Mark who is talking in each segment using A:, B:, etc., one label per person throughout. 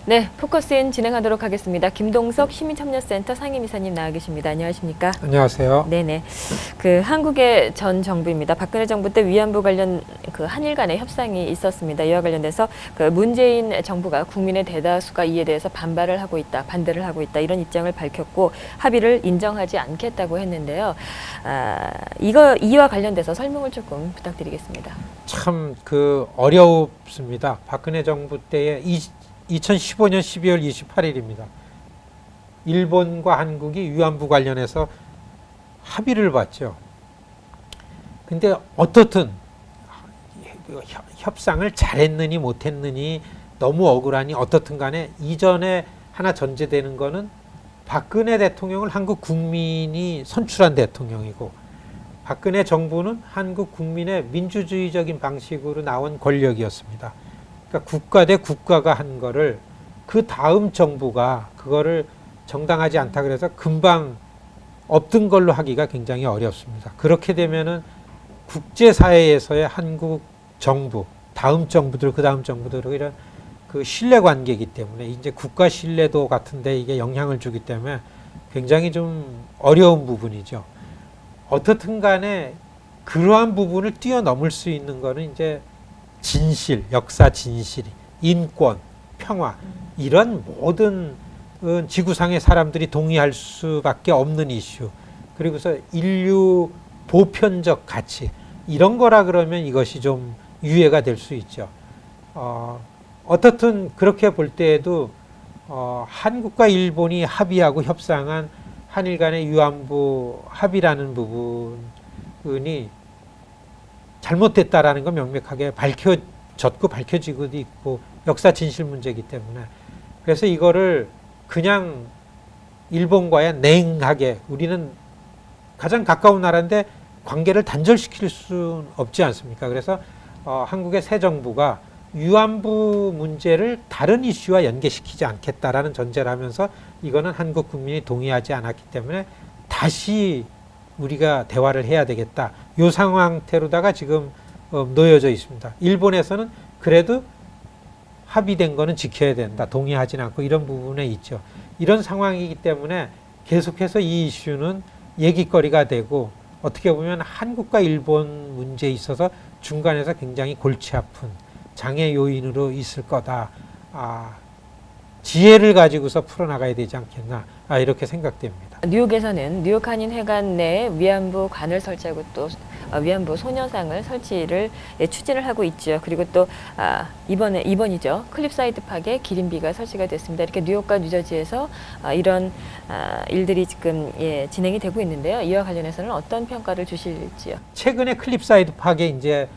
A: 네, 포커스인 진행하도록 하겠습니다. 김동석 시민참여센터 상임이사님 나와 계십니다. 안녕하십니까?
B: 안녕하세요.
A: 네네. 한국의 전 정부입니다. 박근혜 정부 때 위안부 관련 한일 간의 협상이 있었습니다. 이와 관련돼서 문재인 정부가 국민의 대다수가 이에 대해서 반대를 하고 있다 이런 입장을 밝혔고 합의를 인정하지 않겠다고 했는데요. 이와 관련돼서 설명을 조금 부탁드리겠습니다.
B: 참 어렵습니다. 박근혜 정부 때에 2015년 12월 28일입니다. 일본과 한국이 위안부 관련해서 합의를 봤죠. 근데 어떻든 협상을 잘했느니 못했느니 너무 억울하니 어떻든 간에 이전에 하나 전제되는 거는 박근혜 대통령을 한국 국민이 선출한 대통령이고 박근혜 정부는 한국 국민의 민주주의적인 방식으로 나온 권력이었습니다. 그러니까 국가 대 국가가 한 거를 그 다음 정부가 그거를 정당하지 않다 그래서 금방 없던 걸로 하기가 굉장히 어렵습니다. 그렇게 되면은 국제사회에서의 한국 정부, 다음 정부들, 그 다음 정부들 이런 신뢰 관계이기 때문에 이제 국가 신뢰도 같은데 이게 영향을 주기 때문에 굉장히 좀 어려운 부분이죠. 어떻든 간에 그러한 부분을 뛰어넘을 수 있는 거는 이제 진실, 역사 진실, 인권, 평화 이런 모든 지구상의 사람들이 동의할 수밖에 없는 이슈 그리고서 인류 보편적 가치 이런 거라 그러면 이것이 좀 유예가 될 수 있죠. 어떻든 그렇게 볼 때에도 한국과 일본이 합의하고 협상한 한일 간의 위안부 합의라는 부분이 잘못됐다라는 건 명백하게 밝혀졌고 밝혀지고도 있고 역사 진실 문제이기 때문에 그래서 이거를 그냥 일본과의 냉하게 우리는 가장 가까운 나라인데 관계를 단절시킬 수는 없지 않습니까? 그래서 한국의 새 정부가 위안부 문제를 다른 이슈와 연계시키지 않겠다라는 전제를 하면서 이거는 한국 국민이 동의하지 않았기 때문에 다시 우리가 대화를 해야 되겠다. 이 상황태로다가 지금 놓여져 있습니다. 일본에서는 그래도 합의된 거는 지켜야 된다. 동의하지는 않고 이런 부분에 있죠. 이런 상황이기 때문에 계속해서 이 이슈는 얘기거리가 되고 어떻게 보면 한국과 일본 문제에 있어서 중간에서 굉장히 골치 아픈 장애 요인으로 있을 거다. 지혜를 가지고서 풀어나가야 되지 않겠나. 이렇게 생각됩니다.
A: 뉴욕에서는 뉴욕 한인회관 내 위안부 관을 설치하고 또 위안부 소녀상을 설치를 추진을 하고 있죠. 그리고 또 이번이죠. 클립사이드 팍에 기린비가 설치가 됐습니다. 이렇게 뉴욕과 뉴저지에서 이런 일들이 지금 진행이 되고 있는데요. 이와 관련해서는 어떤 평가를 주실지요?
B: 최근에 클립사이드 팍에 이제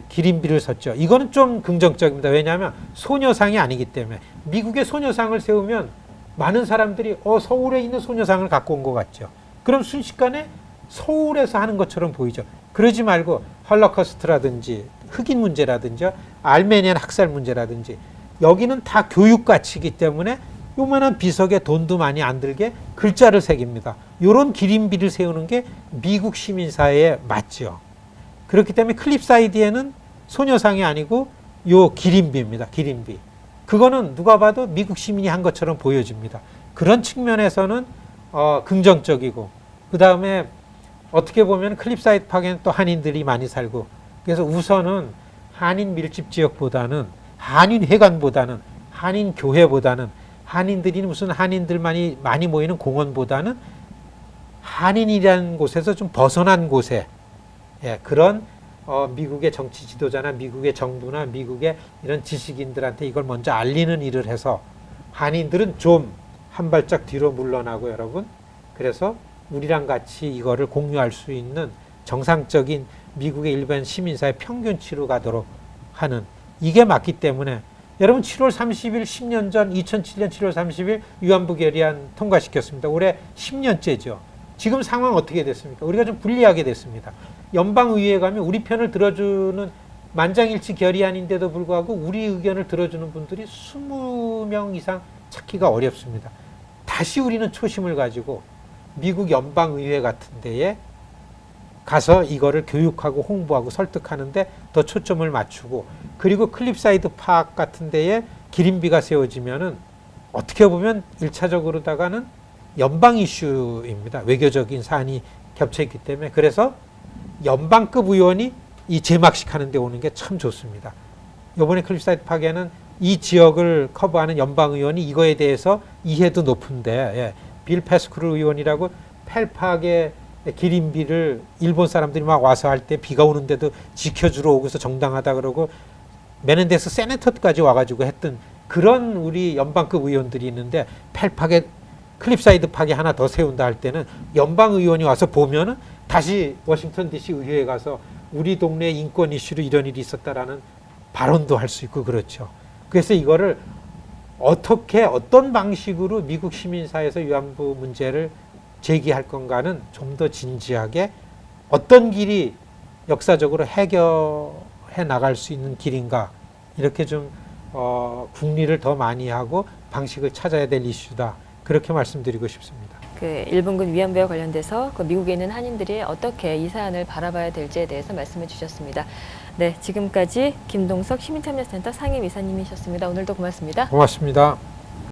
B: 기린비를 섰죠. 이거는 좀 긍정적입니다. 왜냐하면 소녀상이 아니기 때문에 미국의 소녀상을 세우면 많은 사람들이 서울에 있는 소녀상을 갖고 온 것 같죠. 그럼 순식간에 서울에서 하는 것처럼 보이죠. 그러지 말고 헐로코스트라든지 흑인 문제라든지 알메니안 학살 문제라든지 여기는 다 교육 가치이기 때문에 요만한 비석에 돈도 많이 안 들게 글자를 새깁니다. 요런 기린비를 세우는 게 미국 시민사회에 맞죠. 그렇기 때문에 클립사이드에는 소녀상이 아니고 요 기린비입니다. 기린비. 그거는 누가 봐도 미국 시민이 한 것처럼 보여집니다. 그런 측면에서는 긍정적이고 그 다음에 어떻게 보면 클립사이드 팍에는 또 한인들이 많이 살고 그래서 우선은 한인 밀집 지역보다는 한인 회관보다는 한인 교회보다는 한인들이 무슨 한인들만이 많이 모이는 공원보다는 한인이라는 곳에서 좀 벗어난 곳에 그런 미국의 정치 지도자나 미국의 정부나 미국의 이런 지식인들한테 이걸 먼저 알리는 일을 해서 한인들은 좀 한 발짝 뒤로 물러나고 여러분 그래서 우리랑 같이 이거를 공유할 수 있는 정상적인 미국의 일반 시민사회 평균치로 가도록 하는 이게 맞기 때문에 여러분 7월 30일 10년 전 2007년 7월 30일 위안부 결의안 통과시켰습니다. 올해 10년째죠. 지금 상황 어떻게 됐습니까? 우리가 좀 불리하게 됐습니다. 연방의회에 가면 우리 편을 들어주는 만장일치 결의안인데도 불구하고 우리 의견을 들어주는 분들이 20명 이상 찾기가 어렵습니다. 다시 우리는 초심을 가지고 미국 연방의회 같은 데에 가서 이거를 교육하고 홍보하고 설득하는데 더 초점을 맞추고 그리고 클립사이드 팍 같은 데에 기린비가 세워지면은 어떻게 보면 1차적으로다가는 연방 이슈입니다. 외교적인 사안이 겹쳐 있기 때문에. 그래서 연방급 의원이 이 재막식 하는 데 오는 게 참 좋습니다. 이번에 클리프사이드 파괴는 이 지역을 커버하는 연방 의원이 이거에 대해서 이해도 높은데, 예, 빌 패스크루 의원이라고 펠파게 기린비를 일본 사람들이 막 와서 할 때 비가 오는데도 지켜주러 오고서 정당하다 그러고 메넨데스 세네터까지 와가지고 했던 그런 우리 연방급 의원들이 있는데, 펠파게 클립사이드 파괴 하나 더 세운다 할 때는 연방 의원이 와서 보면은 다시 워싱턴 DC 의회에 가서 우리 동네 인권 이슈로 이런 일이 있었다라는 발언도 할 수 있고 그렇죠. 그래서 이거를 어떻게 어떤 방식으로 미국 시민사회에서 위안부 문제를 제기할 건가는 좀 더 진지하게 어떤 길이 역사적으로 해결해 나갈 수 있는 길인가, 이렇게 좀 국리를 더 많이 하고 방식을 찾아야 될 이슈다, 그렇게 말씀드리고 싶습니다.
A: 그 일본군 위안부와 관련돼서 그 미국에 있는 한인들이 어떻게 이 사안을 바라봐야 될지에 대해서 말씀해 주셨습니다. 네, 지금까지 김동석 시민참여센터 상임이사님이셨습니다. 오늘도 고맙습니다.
B: 고맙습니다.